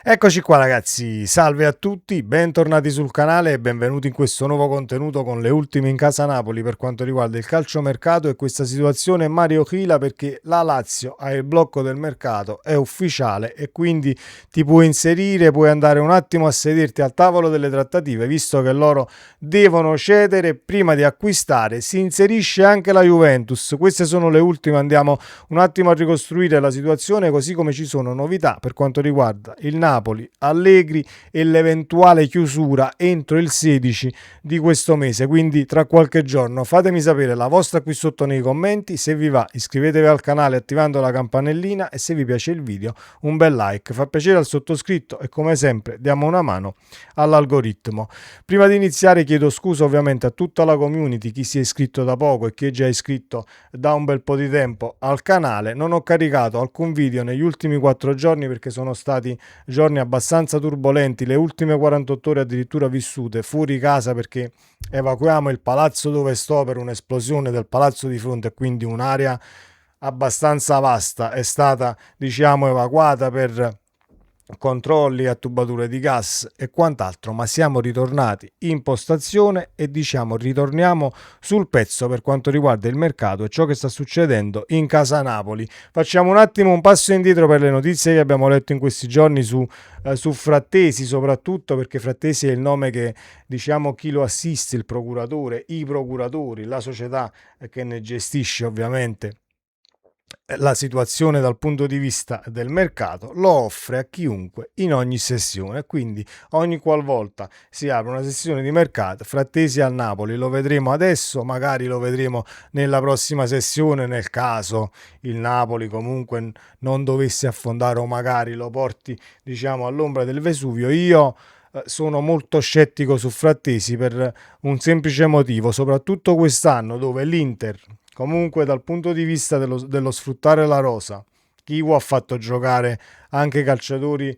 Eccoci qua ragazzi, salve a tutti, bentornati sul canale e benvenuti in questo nuovo contenuto con le ultime in casa Napoli per quanto riguarda il calciomercato e questa situazione Mario Chila, perché la Lazio ha il blocco del mercato, è ufficiale e quindi ti puoi inserire, puoi andare un attimo a sederti al tavolo delle trattative, visto che loro devono cedere prima di acquistare. Si inserisce anche la Juventus. Queste sono le ultime, andiamo un attimo a ricostruire la situazione, così come ci sono novità per quanto riguarda il Napoli, Allegri e l'eventuale chiusura entro il 16 di questo mese, quindi tra qualche giorno. Fatemi sapere la vostra qui sotto nei commenti, se vi va iscrivetevi al canale attivando la campanellina e se vi piace il video un bel like, fa piacere al sottoscritto e come sempre diamo una mano all'algoritmo. Prima di iniziare chiedo scusa ovviamente a tutta la community, chi si è iscritto da poco e chi è già iscritto da un bel po' di tempo al canale. Non ho caricato alcun video negli ultimi 4 giorni perché sono stati giorni abbastanza turbolenti, le ultime 48 ore addirittura vissute fuori casa perché evacuiamo il palazzo dove sto per un'esplosione del palazzo di fronte, quindi un'area abbastanza vasta è stata evacuata per controlli a tubature di gas e quant'altro, ma siamo ritornati in postazione e ritorniamo sul pezzo per quanto riguarda il mercato e ciò che sta succedendo in casa Napoli. Facciamo un attimo un passo indietro per le notizie che abbiamo letto in questi giorni su Frattesi, soprattutto perché Frattesi è il nome che chi lo assiste, il procuratore, i procuratori, la società che ne gestisce ovviamente la situazione dal punto di vista del mercato, lo offre a chiunque in ogni sessione, quindi ogni qualvolta si apre una sessione di mercato, Frattesi al Napoli, lo vedremo adesso, magari lo vedremo nella prossima sessione nel caso il Napoli comunque non dovesse affondare o magari lo porti all'ombra del Vesuvio. Io sono molto scettico su Frattesi per un semplice motivo, soprattutto quest'anno dove l'Inter comunque dal punto di vista dello sfruttare la rosa, Kivu ha fatto giocare anche calciatori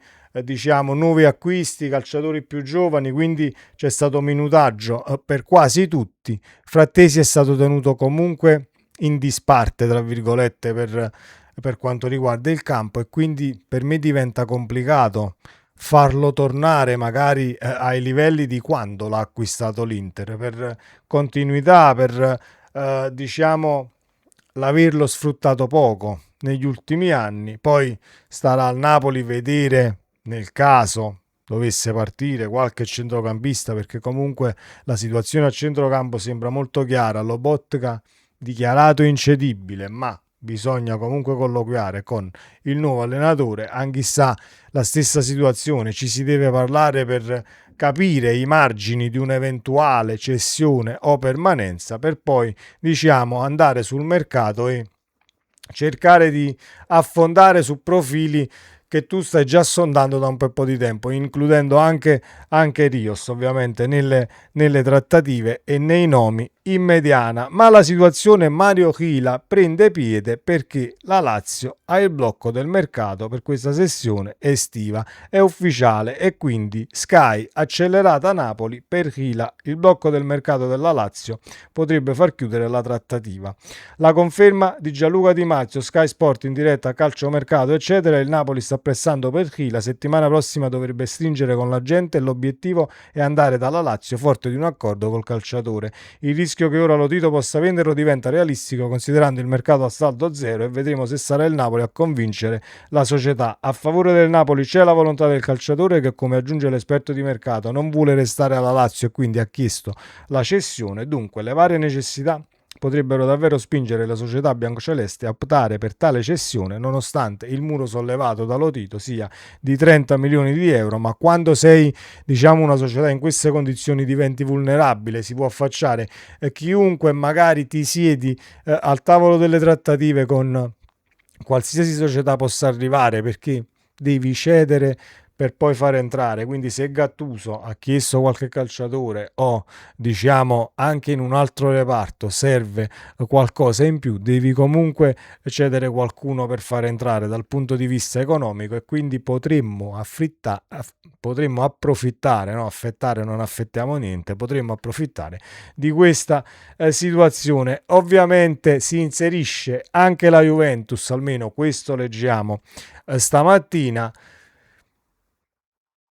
nuovi acquisti, calciatori più giovani, quindi c'è stato minutaggio per quasi tutti. Frattesi è stato tenuto comunque in disparte tra virgolette per quanto riguarda il campo e quindi per me diventa complicato farlo tornare magari ai livelli di quando l'ha acquistato l'Inter, per continuità, per l'averlo sfruttato poco negli ultimi anni. Poi starà al Napoli vedere nel caso dovesse partire qualche centrocampista, perché comunque la situazione a centrocampo sembra molto chiara. Lobotka dichiarato incedibile, ma bisogna comunque colloquiare con il nuovo allenatore. Anche sa la stessa situazione, ci si deve parlare per capire i margini di un'eventuale cessione o permanenza, per poi andare sul mercato e cercare di affondare su profili che tu stai già sondando da un bel po' di tempo, includendo anche Rios ovviamente nelle trattative e nei nomi in mediana. Ma la situazione Mario Chila prende piede perché la Lazio ha il blocco del mercato per questa sessione estiva, è ufficiale, e quindi Sky accelerata Napoli per Chila. Il blocco del mercato della Lazio potrebbe far chiudere la trattativa. La conferma di Gianluca Di Marzio, Sky Sport in diretta a calciomercato eccetera. Il Napoli sta pressando per chi la settimana prossima dovrebbe stringere con la gente e l'obiettivo è andare dalla Lazio forte di un accordo col calciatore. Il rischio che ora Lotito possa venderlo diventa realistico considerando il mercato a saldo zero e vedremo se sarà il Napoli a convincere la società. A favore del Napoli c'è la volontà del calciatore che, come aggiunge l'esperto di mercato, non vuole restare alla Lazio e quindi ha chiesto la cessione. Dunque le varie necessità potrebbero davvero spingere la società biancoceleste a optare per tale cessione, nonostante il muro sollevato da Lotito sia di 30 milioni di euro. Ma quando sei una società in queste condizioni diventi vulnerabile, si può affacciare chiunque, magari ti siedi al tavolo delle trattative con qualsiasi società possa arrivare, perché devi cedere per poi fare entrare. Quindi se Gattuso ha chiesto qualche calciatore o anche in un altro reparto serve qualcosa in più, devi comunque cedere qualcuno per fare entrare dal punto di vista economico, e quindi potremmo approfittare, no? Affettare non affettiamo niente, potremmo approfittare di questa situazione. Ovviamente si inserisce anche la Juventus, almeno questo leggiamo stamattina.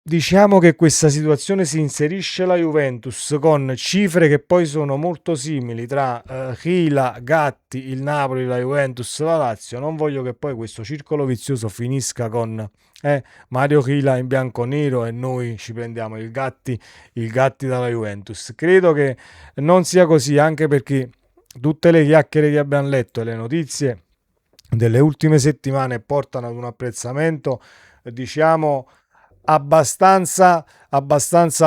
Diciamo che questa situazione si inserisce la Juventus con cifre che poi sono molto simili tra Chila, Gatti, il Napoli, la Juventus, la Lazio. Non voglio che poi questo circolo vizioso finisca con Mario Chila in bianco-nero e noi ci prendiamo il Gatti dalla Juventus. Credo che non sia così, anche perché tutte le chiacchiere che abbiamo letto e le notizie delle ultime settimane portano ad un apprezzamento, diciamo, abbastanza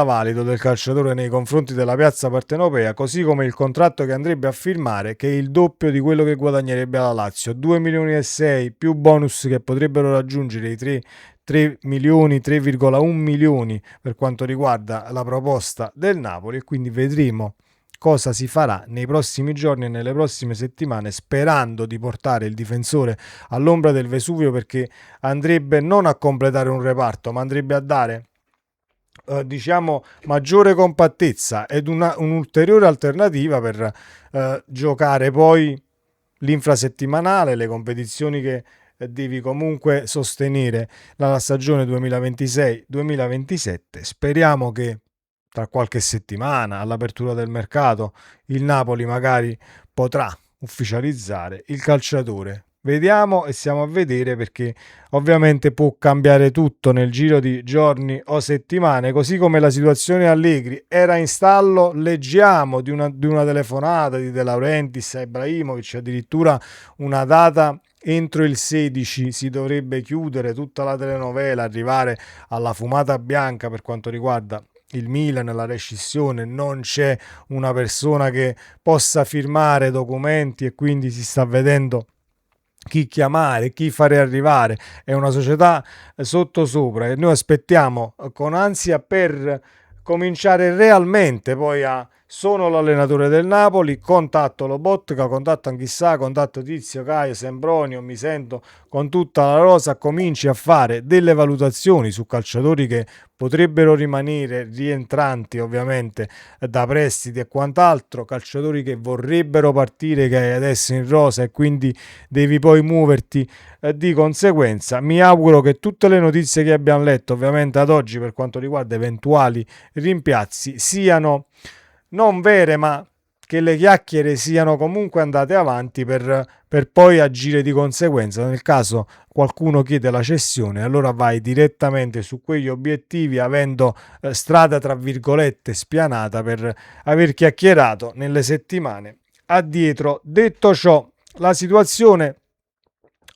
valido del calciatore nei confronti della piazza partenopea, così come il contratto che andrebbe a firmare, che è il doppio di quello che guadagnerebbe alla Lazio, 2 milioni e 6 più bonus che potrebbero raggiungere i 3 milioni, 3,1 milioni per quanto riguarda la proposta del Napoli, e quindi vedremo cosa si farà nei prossimi giorni e nelle prossime settimane, sperando di portare il difensore all'ombra del Vesuvio, perché andrebbe non a completare un reparto, ma andrebbe a dare diciamo maggiore compattezza ed un'ulteriore alternativa per giocare poi l'infrasettimanale, le competizioni che devi comunque sostenere la stagione 2026-2027. Speriamo che tra qualche settimana, all'apertura del mercato, il Napoli magari potrà ufficializzare il calciatore. Vediamo e stiamo a vedere, perché ovviamente può cambiare tutto nel giro di giorni o settimane, così come la situazione Allegri era in stallo. Leggiamo di una telefonata di De Laurentiis a Ibrahimovic, addirittura una data entro il 16 si dovrebbe chiudere tutta la telenovela, arrivare alla fumata bianca per quanto riguarda il Milan, la rescissione. Non c'è una persona che possa firmare documenti e quindi si sta vedendo chi chiamare, chi fare arrivare. È una società sottosopra e noi aspettiamo con ansia per cominciare realmente poi a... Sono l'allenatore del Napoli, contatto Lobotka, contatto Anchissà, contatto Tizio, Caio, Sembronio, mi sento con tutta la rosa, cominci a fare delle valutazioni su calciatori che potrebbero rimanere, rientranti ovviamente da prestiti e quant'altro, calciatori che vorrebbero partire, che hai adesso in rosa, e quindi devi poi muoverti di conseguenza. Mi auguro che tutte le notizie che abbiamo letto, ovviamente ad oggi, per quanto riguarda eventuali rimpiazzi, siano non vere, ma che le chiacchiere siano comunque andate avanti per poi agire di conseguenza. Nel caso qualcuno chiede la cessione, allora vai direttamente su quegli obiettivi, avendo strada tra virgolette spianata per aver chiacchierato nelle settimane addietro. Detto ciò, la situazione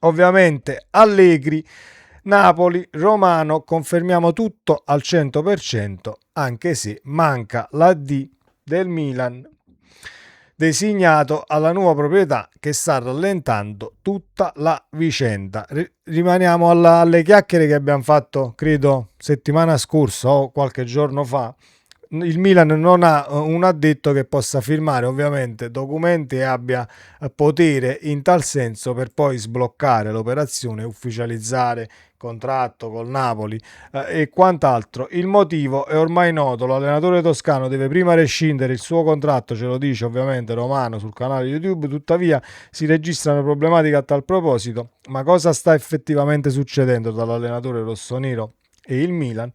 ovviamente Allegri, Napoli, Romano, confermiamo tutto al 100%, anche se manca la D del Milan, designato alla nuova proprietà, che sta rallentando tutta la vicenda. Rimaniamo alle chiacchiere che abbiamo fatto, credo, settimana scorsa o qualche giorno fa. Il Milan non ha un addetto che possa firmare ovviamente documenti e abbia potere in tal senso per poi sbloccare l'operazione, ufficializzare contratto col Napoli e quant'altro. Il motivo è ormai noto: l'allenatore toscano deve prima rescindere il suo contratto, ce lo dice ovviamente Romano sul canale YouTube. Tuttavia si registrano problematiche a tal proposito. Ma cosa sta effettivamente succedendo tra l'allenatore rossonero e il Milan?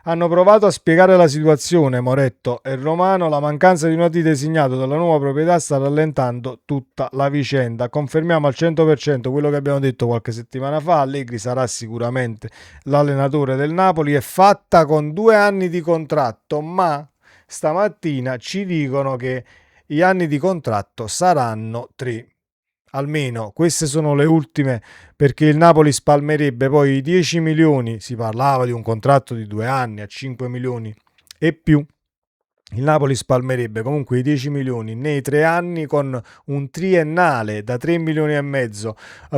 Hanno provato a spiegare la situazione Moretto e Romano. La mancanza di un AD designato dalla nuova proprietà sta rallentando tutta la vicenda. Confermiamo al 100% quello che abbiamo detto qualche settimana fa: Allegri sarà sicuramente l'allenatore del Napoli. È fatta con 2 anni di contratto, ma stamattina ci dicono che gli anni di contratto saranno 3. Almeno queste sono le ultime, perché il Napoli spalmerebbe poi i 10 milioni. Si parlava di un contratto di 2 anni a 5 milioni e più. Il Napoli spalmerebbe comunque i 10 milioni nei 3 anni, con un triennale da 3 milioni e mezzo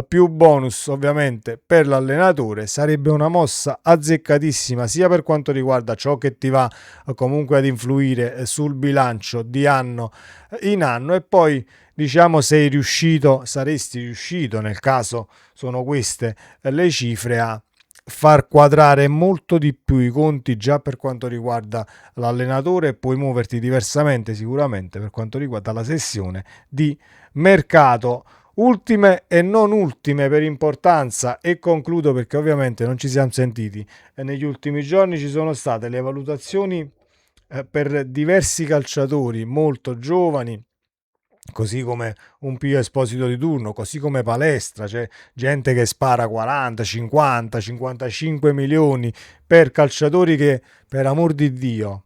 più bonus ovviamente per l'allenatore. Sarebbe una mossa azzeccatissima, sia per quanto riguarda ciò che ti va comunque ad influire sul bilancio di anno in anno, e poi diciamo saresti riuscito, nel caso sono queste le cifre, a far quadrare molto di più i conti già per quanto riguarda l'allenatore, e puoi muoverti diversamente sicuramente per quanto riguarda la sessione di mercato. Ultime e non ultime per importanza, e concludo perché ovviamente non ci siamo sentiti. Negli ultimi giorni ci sono state le valutazioni per diversi calciatori molto giovani, così come un Pio Esposito di turno, così come Palestra. C'è gente che spara 40, 50, 55 milioni per calciatori che, per amor di Dio,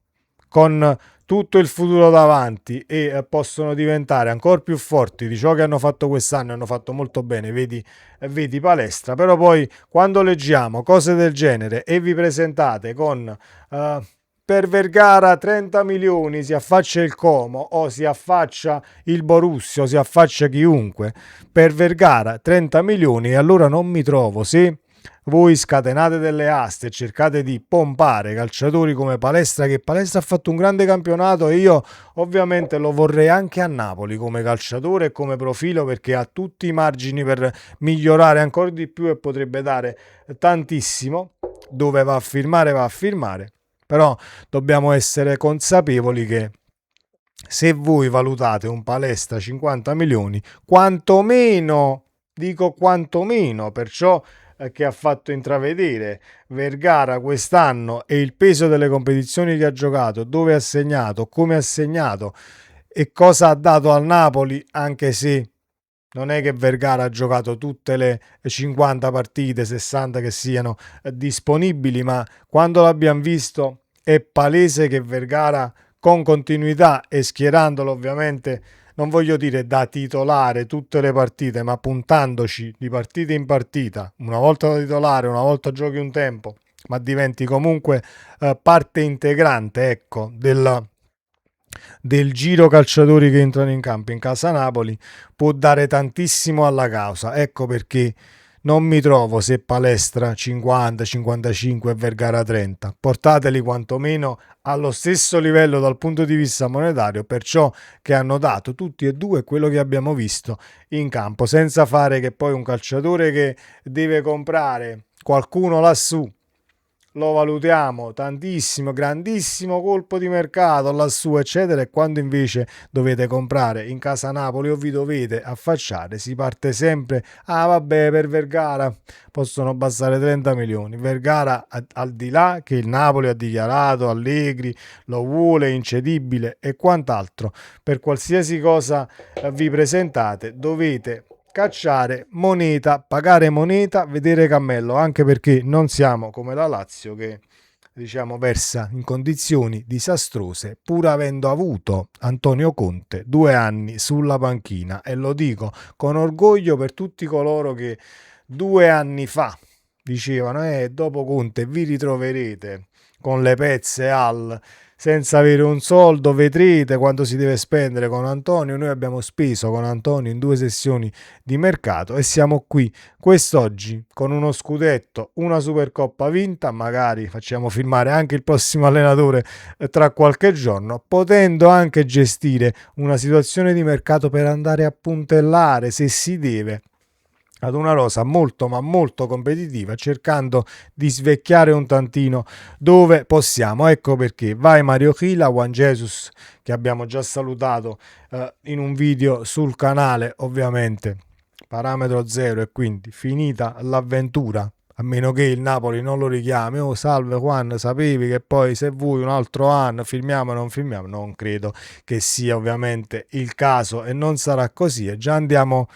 con tutto il futuro davanti e possono diventare ancora più forti di ciò che hanno fatto quest'anno, hanno fatto molto bene, vedi Palestra. Però poi quando leggiamo cose del genere e vi presentate con per Vergara 30 milioni, si affaccia il Como o si affaccia il Borussia o si affaccia chiunque, per Vergara 30 milioni, e allora non mi trovo, se voi scatenate delle aste e cercate di pompare calciatori come Palestra, che Palestra ha fatto un grande campionato e io ovviamente lo vorrei anche a Napoli come calciatore e come profilo, perché ha tutti i margini per migliorare ancora di più e potrebbe dare tantissimo. Dove va a firmare, va a firmare. Però dobbiamo essere consapevoli che se voi valutate un Palestra 50 milioni, quantomeno, dico quantomeno, perciò che ha fatto intravedere Vergara quest'anno e il peso delle competizioni che ha giocato, dove ha segnato, come ha segnato e cosa ha dato al Napoli, anche se non è che Vergara ha giocato tutte le 50 partite, 60 che siano disponibili, ma quando l'abbiamo visto è palese che Vergara, con continuità e schierandolo ovviamente, non voglio dire da titolare tutte le partite, ma puntandoci di partita in partita, una volta da titolare, una volta giochi un tempo, ma diventi comunque parte integrante, ecco, del giro calciatori che entrano in campo in casa Napoli, può dare tantissimo alla causa. Ecco perché non mi trovo se Palestra 50, 55 e Vergara 30. Portateli quantomeno allo stesso livello dal punto di vista monetario, per ciò che hanno dato tutti e due quello che abbiamo visto in campo, senza fare che poi un calciatore che deve comprare qualcuno lassù lo valutiamo tantissimo, grandissimo colpo di mercato lassù, eccetera, e quando invece dovete comprare in casa Napoli o vi dovete affacciare, si parte sempre, vabbè, per Vergara possono bastare 30 milioni. Vergara, al di là che il Napoli ha dichiarato, Allegri lo vuole incedibile e quant'altro, per qualsiasi cosa vi presentate dovete cacciare moneta, pagare moneta, vedere cammello, anche perché non siamo come la Lazio che diciamo versa in condizioni disastrose pur avendo avuto Antonio Conte 2 anni sulla panchina, e lo dico con orgoglio per tutti coloro che 2 anni fa dicevano dopo Conte vi ritroverete con le pezze senza avere un soldo, vedrete quando si deve spendere con Antonio. Noi abbiamo speso con Antonio in 2 sessioni di mercato e siamo qui quest'oggi con uno scudetto, una Supercoppa vinta, magari facciamo firmare anche il prossimo allenatore tra qualche giorno, potendo anche gestire una situazione di mercato per andare a puntellare, se si deve, ad una rosa molto ma molto competitiva, cercando di svecchiare un tantino dove possiamo. Ecco perché vai Mario Chila, Juan Jesus, che abbiamo già salutato in un video sul canale, ovviamente parametro zero, e quindi finita l'avventura, a meno che il Napoli non lo richiami, salve Juan, sapevi che poi se vuoi un altro anno firmiamo o non firmiamo? Non credo che sia ovviamente il caso e non sarà così, e già andiamo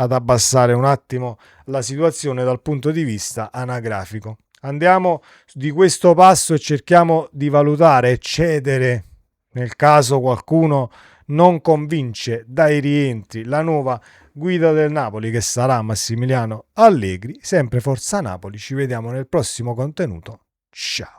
ad abbassare un attimo la situazione dal punto di vista anagrafico. Andiamo di questo passo e cerchiamo di valutare e cedere, nel caso qualcuno non convince dai rientri, la nuova guida del Napoli, che sarà Massimiliano Allegri. Sempre Forza Napoli, ci vediamo nel prossimo contenuto. Ciao.